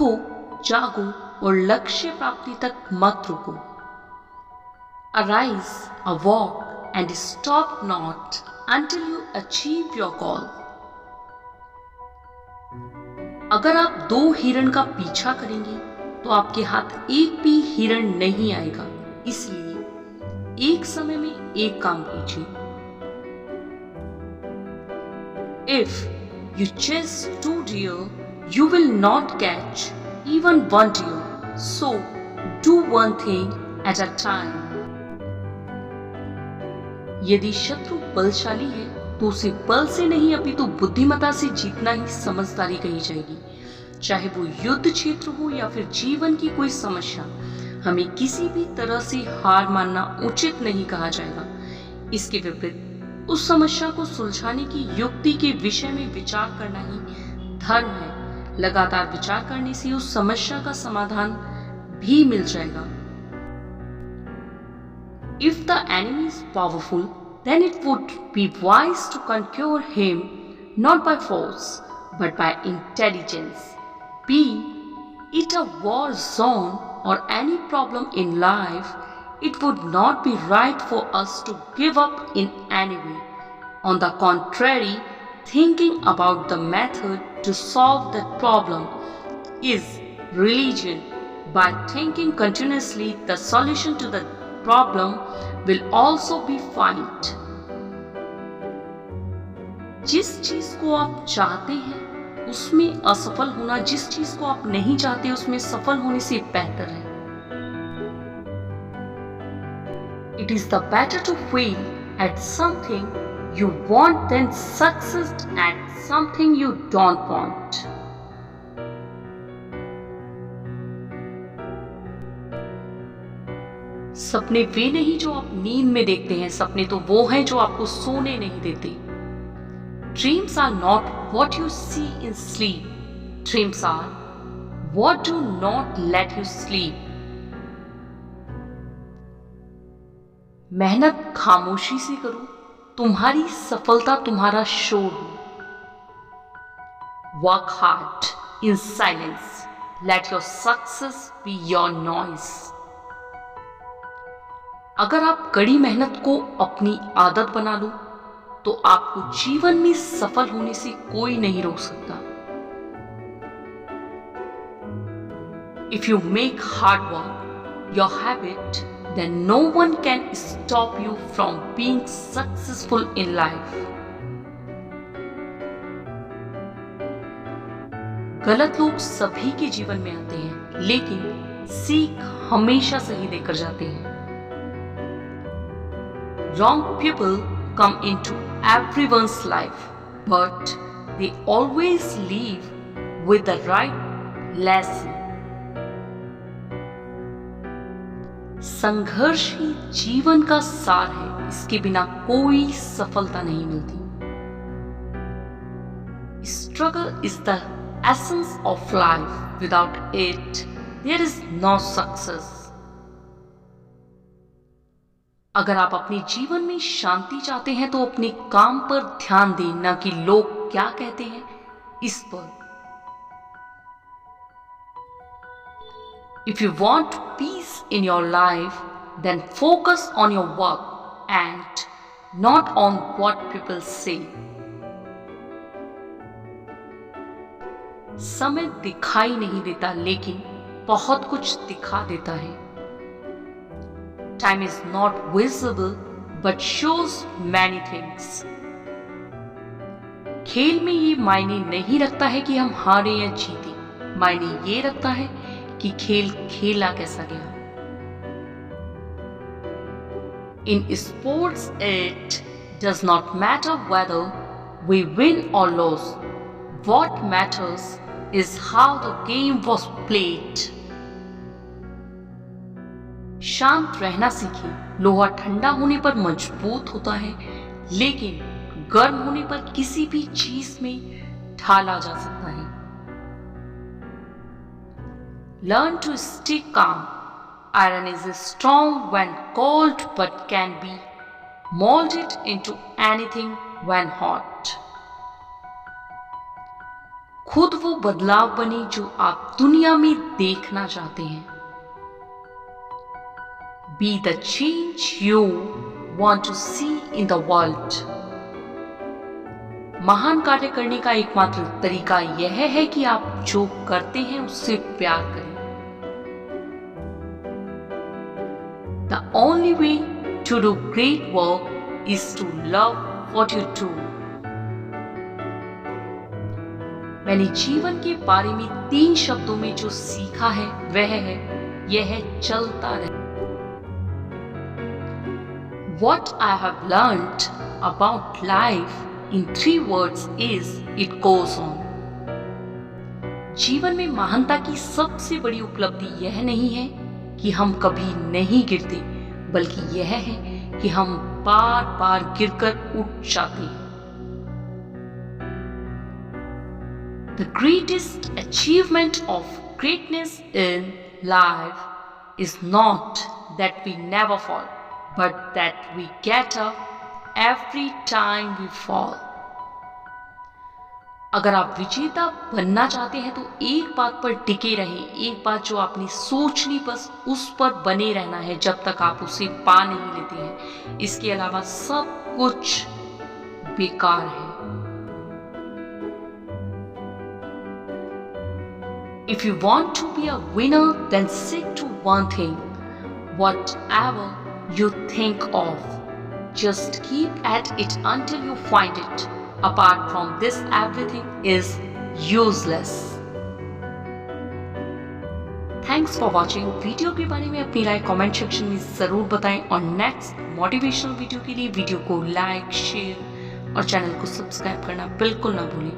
उठो, जागो और लक्ष्य प्राप्ति तक मत रुको। Arise, walk and stop not until you achieve your goal. अगर आप 2 हिरण का पीछा करेंगे तो आपके हाथ एक भी हिरण नहीं आएगा, इसलिए एक समय में एक काम कीजिए। If you chase 2 deer, you will not catch even 1 deer. So do one thing at a time. यदि शत्रु बलशाली है तो उसे बल से नहीं अपितु बुद्धिमत्ता से जीतना ही समझदारी कही जाएगी। चाहे वो युद्ध क्षेत्र हो या फिर जीवन की कोई समस्या, हमें किसी भी तरह से हार मानना उचित नहीं कहा जाएगा। इसके विपरीत उस समस्या को सुलझाने की युक्ति के विषय में विचार करना ही धर्म है। लगातार विचार करने से उस समस्या का समाधान भी मिल जाएगा। If the enemy is powerful, then it would be wise to conquer him not by force, but by intelligence. Be it a war zone or any problem in life, it would not be right for us to give up in any way. On the contrary, thinking about the method to solve that problem is religion. By thinking continuously, the solution to the problem will also be found. जिस चीज को आप चाहते हैं उसमें असफल होना जिस चीज को आप नहीं चाहते उसमें सफल होने से बेहतर है। It is the better to fail at something you want than success at something you don't want. सपने वे नहीं जो आप नींद में देखते हैं, सपने तो वो हैं जो आपको सोने नहीं देते। Dreams are not what you see in sleep. Dreams are what do not let you sleep. मेहनत खामोशी से करो, तुम्हारी सफलता तुम्हारा शोर हो। Work hard in silence. Let your success be your noise. अगर आप कड़ी मेहनत को अपनी आदत बना लो तो आपको जीवन में सफल होने से कोई नहीं रोक सकता। If you make hard work your habit, then no one can stop you from being successful in life. गलत लोग सभी के जीवन में आते हैं, लेकिन सीख हमेशा सही देकर जाते हैं। Wrong people come into everyone's life, but they always leave with the right lesson. संघर्ष ही जीवन का सार है, इसके बिना कोई सफलता नहीं मिलती। Struggle is the essence of life. Without it, there is no success. अगर आप अपने जीवन में शांति चाहते हैं तो अपने काम पर ध्यान दें, न कि लोग क्या कहते हैं इस पर। If you want peace in your life, then focus on your work and not on what people say. समय दिखाई नहीं देता, लेकिन बहुत कुछ दिखा देता है। Time is not visible but shows many things. खेल में ये मायने नहीं रखता है कि हम हारे या जीते, मायने ये रखता है कि खेल खेला कैसा गया। In sports it does not matter whether we win or lose. What matters is how the game was played. शांत रहना सीखें। लोहा ठंडा होने पर मजबूत होता है, लेकिन गर्म होने पर किसी भी चीज में ढाला जा सकता है। Learn to stay calm. Iron is strong when cold but can be molded into anything when hot. खुद वो बदलाव बने जो आप दुनिया में देखना चाहते हैं। Be the change you want to see in the world. महान कार्य करने का एकमात्र तरीका यह है कि आप जो करते हैं उससे प्यार करें। The only way to do great work is to love what you do. मैंने जीवन के बारे में 3 शब्दों में जो सीखा है वह है यह चलता रहे। What I have learned about life in 3 words is it goes on. जीवन में महानता की सबसे बड़ी उपलब्धि यह नहीं है कि हम कभी नहीं गिरते, बल्कि यह है कि हम बार बार गिरकर उठ जाते हैं। The greatest achievement of greatness in life is not that we never fall, but that we get up every time we fall. अगर आप विजेता बनना चाहते हैं तो एक बात पर टिके रहें। एक बात जो आपने सोच ली बस उस पर बने रहना है जब तक आप उसे पा नहीं लेते हैं। इसके अलावा सब कुछ बेकार है। If you want to be a winner, then stick to one thing. Whatever you think of, just keep at it until you find it. Apart from this, everything is useless. Thanks for watching. Video के बारे में अपनी राय comment section में जरूर बताएं और next motivational video के लिए वीडियो को लाइक, शेयर और चैनल को सब्सक्राइब करना बिल्कुल ना भूलें।